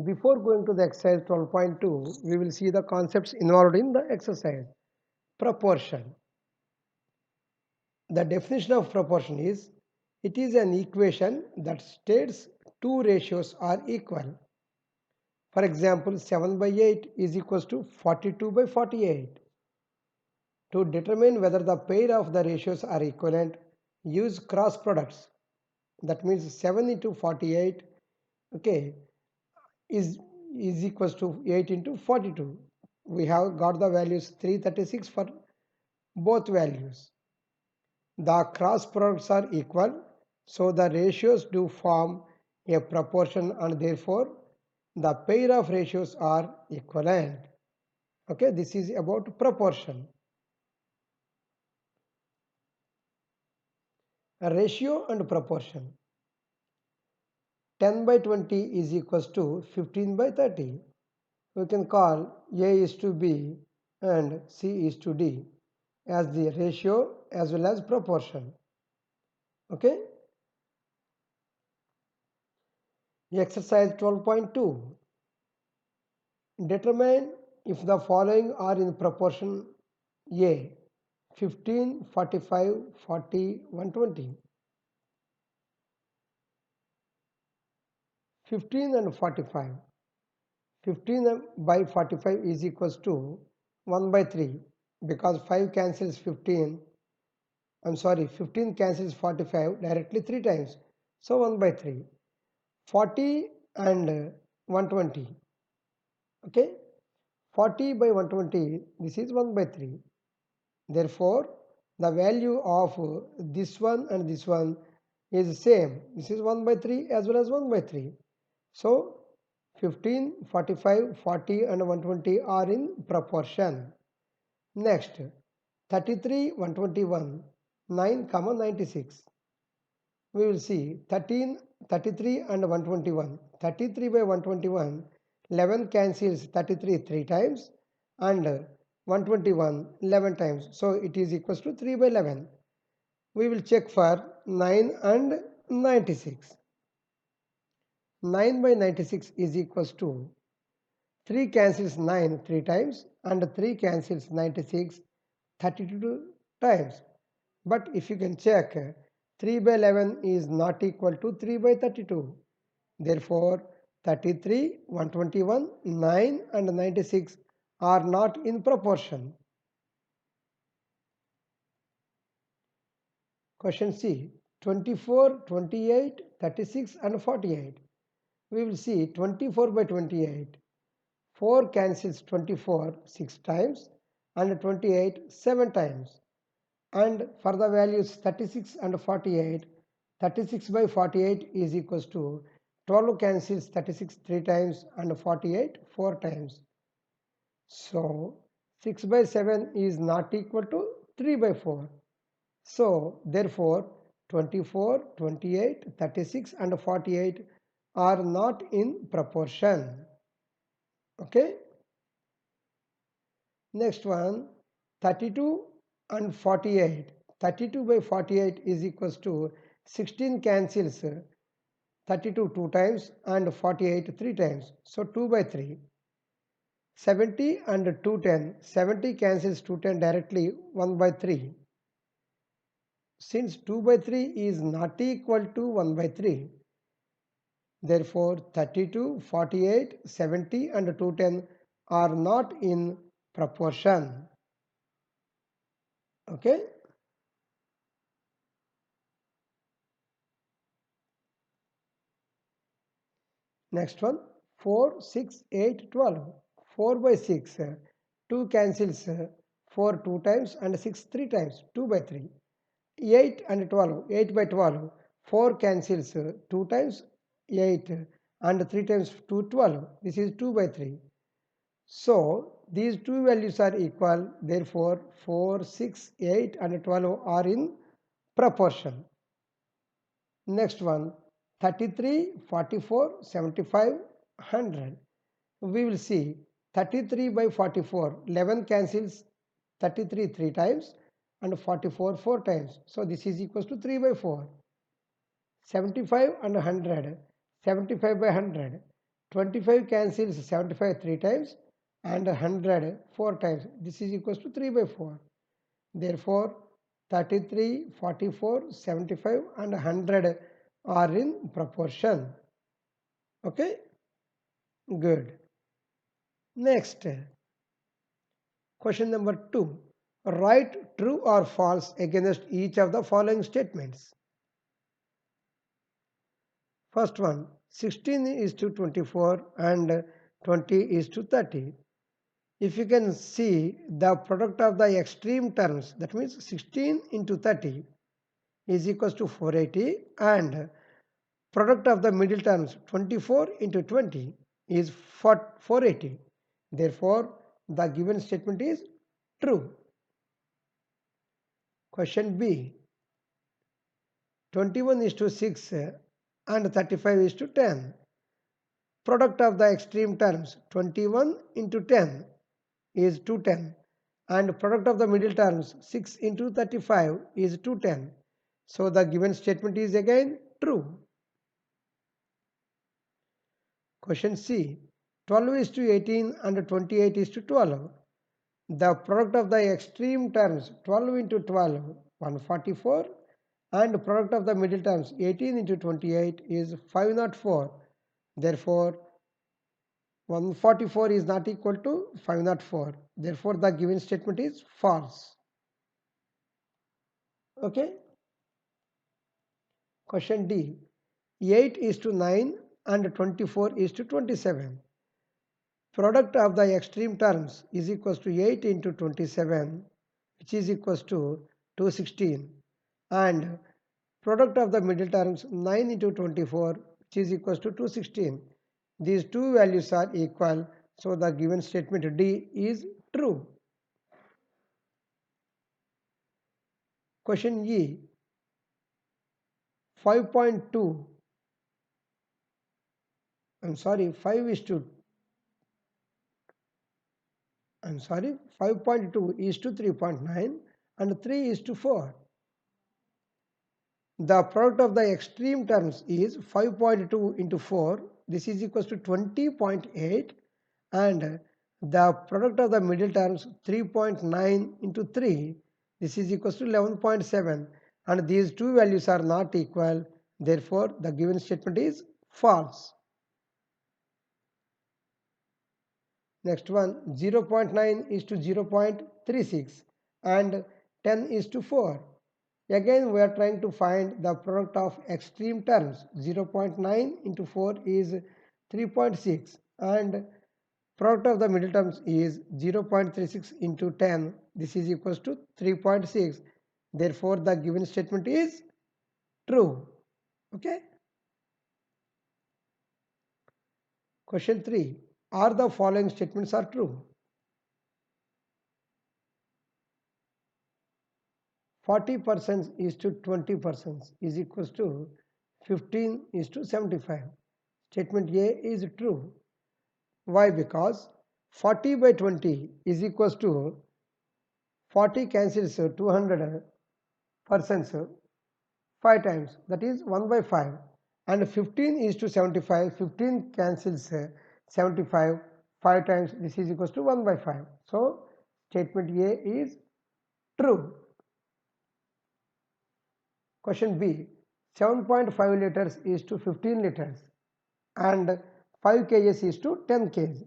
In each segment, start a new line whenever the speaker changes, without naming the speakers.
Before going to the exercise 12.2, we will see the concepts involved in the exercise. Proportion. The definition of proportion is, it is an equation that states two ratios are equal. For example, 7 by 8 is equals to 42 by 48. To determine whether the pair of the ratios are equivalent, use cross products. That means 7 into 48, okay, is equals to 8 into 42. We have got the values 336 for both values. The cross products are equal, so the ratios do form a proportion and therefore the pair of ratios are equivalent. Okay, this is about proportion. A ratio and proportion. 10 by 20 is equals to 15 by 30. We can call A is to B and C is to D as the ratio as well as proportion. Okay. Exercise 12.2. Determine if the following are in proportion A: 15, 45, 40, 120. 15 and 45. 15 by 45 is equals to 1 by 3 because 5 cancels 15. I'm sorry, 15 cancels 45 directly 3 times. So 1 by 3. 40 and 120. Okay. 40 by 120, this is 1 by 3. Therefore, the value of this one and this one is same. This is 1 by 3 as well as 1 by 3. So 15, 45, 40 and 120 are in proportion. Next, 33, 121, 9, 96. We will see 13, 33 and 121. 33 by 121, 11 cancels 33 3 times and 121 11 times. So it is equals to 3 by 11. We will check for 9 and 96. 9 by 96 is equals to 3 cancels 9 3 times and 3 cancels 96 32 times. But if you can check, 3 by 11 is not equal to 3 by 32. Therefore, 33, 121, 9 and 96 are not in proportion. Question C. 24, 28, 36 and 48. We will see 24 by 28. 4 cancels 24 6 times and 28 7 times. And for the values 36 and 48, 36 by 48 is equals to 12 cancels 36 3 times and 48 4 times. So 6 by 7 is not equal to 3 by 4. So therefore 24, 28, 36 and 48 are not in proportion. Okay. Next one, 32 and 48. 32 by 48 is equals to 16 cancels 32 2 times and 48 3 times. So 2 by 3. 70 and 210. 70 cancels 210 directly 1 by 3. Since 2 by 3 is not equal to 1 by 3, therefore 32, 48, 70 and 210 are not in proportion. Okay. Next one, 4, 6, 8, 12. 4 by 6, 2 cancels 4 2 times and 6 3 times, 2 by 3. 8 and 12, 8 by 12, 4 cancels 2 times 8 and 3 times 2 12. This is 2 by 3. So these two values are equal. Therefore 4, 6, 8 and 12 are in proportion. Next one, 33, 44, 75, 100. We will see 33 by 44, 11 cancels 33 3 times and 44 4 times. So this is equals to 3 by 4. 75 and 100, 75 by 100, 25 cancels 75 3 times and 100 4 times. This is equals to 3 by 4. Therefore, 33, 44, 75 and 100 are in proportion. Okay, good. Next, question number 2. Write true or false against each of the following statements. First one, 16 is to 24 and 20 is to 30. If you can see the product of the extreme terms, that means 16 into 30 is equals to 480, and product of the middle terms 24 into 20 is 480. Therefore, the given statement is true. Question B. 21 is to 6 and 35 is to 10. Product of the extreme terms 21 into 10 is 210, and product of the middle terms 6 into 35 is 210. So the given statement is again true. Question C. 12 is to 18 and 28 is to 12. The product of the extreme terms 12 into 12 144, and product of the middle terms 18 into 28 is 504. Therefore, 144 is not equal to 504. Therefore, the given statement is false. Okay. Question D. 8 is to 9 and 24 is to 27. Product of the extreme terms is equals to 8 into 27, which is equals to 216, and product of the middle terms 9 into 24, which is equals to 216. These two values are equal, so the given statement D is true. Question E. 5.2, I'm sorry, 5 is to, 5.2 is to 3.9 and 3 is to 4. The product of the extreme terms is 5.2 into 4. This is equals to 20.8, and the product of the middle terms 3.9 into 3. This is equals to 11.7, and these two values are not equal. Therefore, the given statement is false. Next one, 0.9 is to 0.36 and 10 is to 4. Again, we are trying to find the product of extreme terms. 0.9 into 4 is 3.6, and product of the middle terms is 0.36 into 10. This is equals to 3.6. Therefore, the given statement is true. Okay. Question 3. Are the following statements are true? 40% is to 20% is equals to 15 is to 75. Statement A is true. Why? Because 40 by 20 is equals to 40 cancels 200% 5 times, that is 1 by 5, and 15 is to 75, 15 cancels 75 5 times, this is equals to 1 by 5. So statement A is true. Question B. 7.5 liters is to 15 liters and 5 kgs is to 10 kg.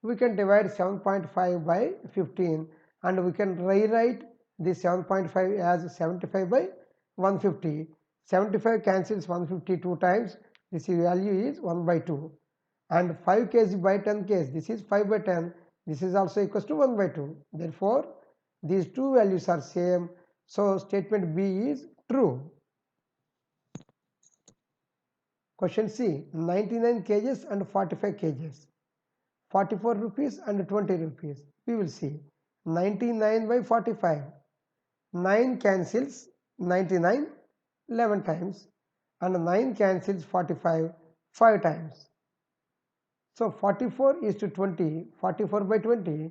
We can divide 7.5 by 15 and we can rewrite this 7.5 as 75 by 150. 75 cancels 150 2 times. This value is 1 by 2. And 5 kg by 10 kg. This is 5 by 10. This is also equals to 1 by 2. Therefore, these two values are same. So statement B is true. Question C. 99 kgs and 45 kgs. 44 rupees and 20 rupees. We will see. 99 by 45. 9 cancels 99 11 times and 9 cancels 45 5 times. So 44 is to 20, 44 by 20.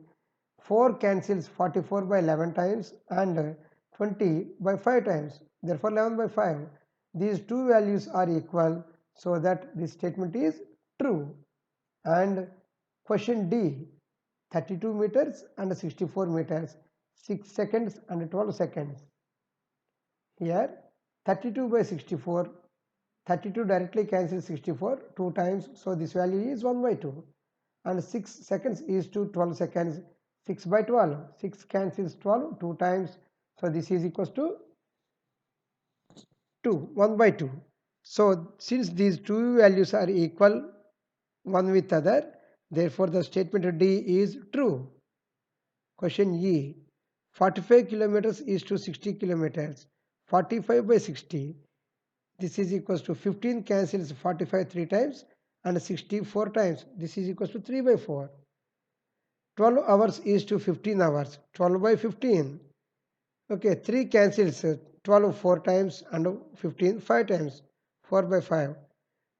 4 cancels 44 by 11 times and 20 by 5 times. Therefore 11 by 5. These two values are equal, so that this statement is true. And question D, 32 meters and 64 meters, 6 seconds and 12 seconds. Here 32 by 64, 32 directly cancels 64 2 times, so this value is 1 by 2, and 6 seconds is to 12 seconds, 6 by 12, 6 cancels 12 2 times, so this is equals to 2, 1 by 2. So since these two values are equal one with other, therefore the statement D is true. Question E, 45 kilometers is to 60 kilometers, 45 by 60, this is equals to 15 cancels 45 3 times and 60 4 times, this is equals to 3 by 4. 12 hours is to 15 hours, 12 by 15. Okay, 3 cancels 12 4 times and 15 5 times, 4 by 5.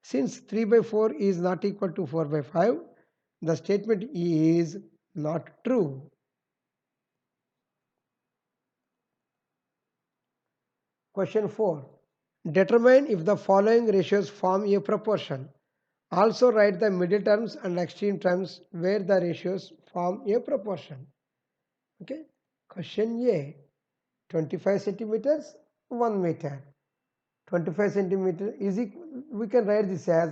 Since 3 by 4 is not equal to 4 by 5, the statement E is not true. Question 4. Determine if the following ratios form a proportion. Also write the middle terms and extreme terms where the ratios form a proportion. Okay. Question A. 25 centimeters, 1 meter. 25 centimeter is equal, we can write this as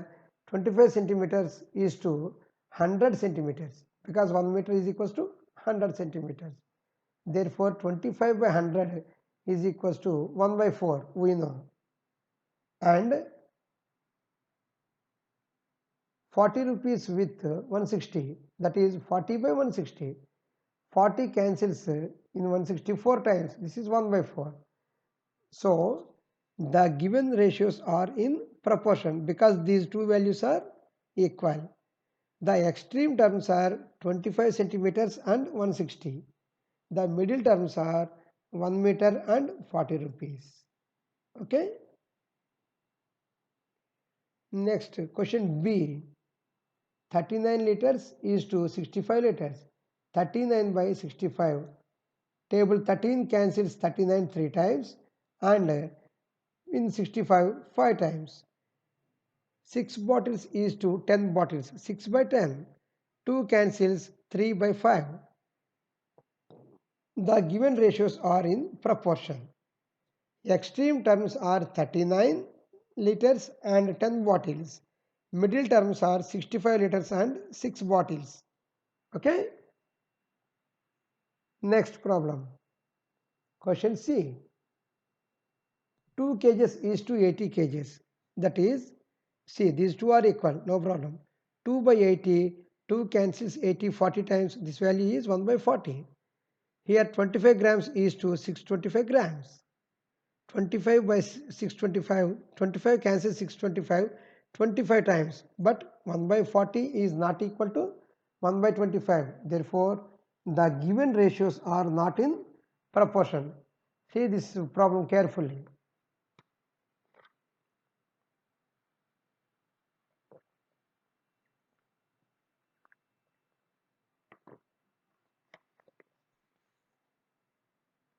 25 centimeters is to 100 centimeters, because 1 meter is equals to 100 centimeters. Therefore 25 by 100 is equals to 1 by 4, we know. And 40 rupees with 160, that is 40 by 160. 40 cancels in 164 times, this is 1 by 4. So the given ratios are in proportion because these two values are equal. The extreme terms are 25 centimeters and 160. The middle terms are 1 meter and 40 rupees. Okay. Next, question B. 39 liters is to 65 liters. 39 by 65. Table 13 cancels 39 3 times and in 65 5 times. 6 bottles is to 10 bottles, 6 by 10. 2 cancels 3 by 5. The given ratios are in proportion. Extreme terms are 39 liters and 10 bottles. Middle terms are 65 liters and 6 bottles. Okay. Next problem. Question C. 2 kgs is to 80 kgs. That is, see, these two are equal, no problem. 2 by 80, 2 cancels 80 40 times, this value is 1 by 40. Here 25 grams is to 625 grams. 25 by 625, 25 cancels 625 25 times, but 1 by 40 is not equal to 1 by 25. Therefore, the given ratios are not in proportion. See this problem carefully.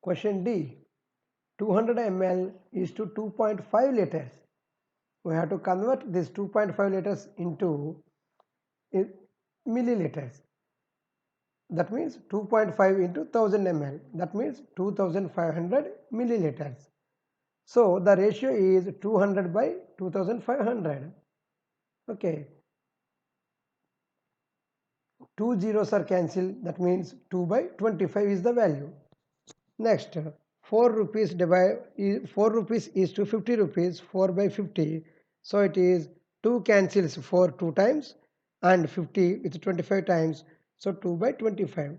Question D. 200 ml is to 2.5 liters. We have to convert this 2.5 liters into milliliters. That means 2.5 into 1000 ml. That means 2500 milliliters. So the ratio is 200 by 2500. Okay. 2 zeros are cancelled. That means 2 by 25 is the value. Next, 4 rupees divide 4 rupees is to 50 rupees, 4 by 50. So it is 2 cancels 4 2 times and 50 with 25 times. So 2 by 25.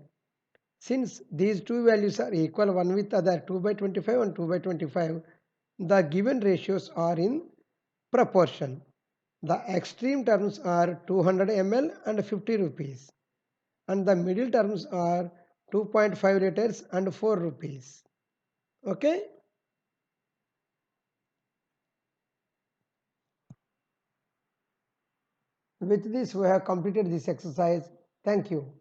Since these two values are equal one with other, 2 by 25 and 2 by 25, the given ratios are in proportion. The extreme terms are 200 ml and 50 rupees, and the middle terms are 2.5 liters and 4 rupees. Okay. With this, we have completed this exercise. Thank you.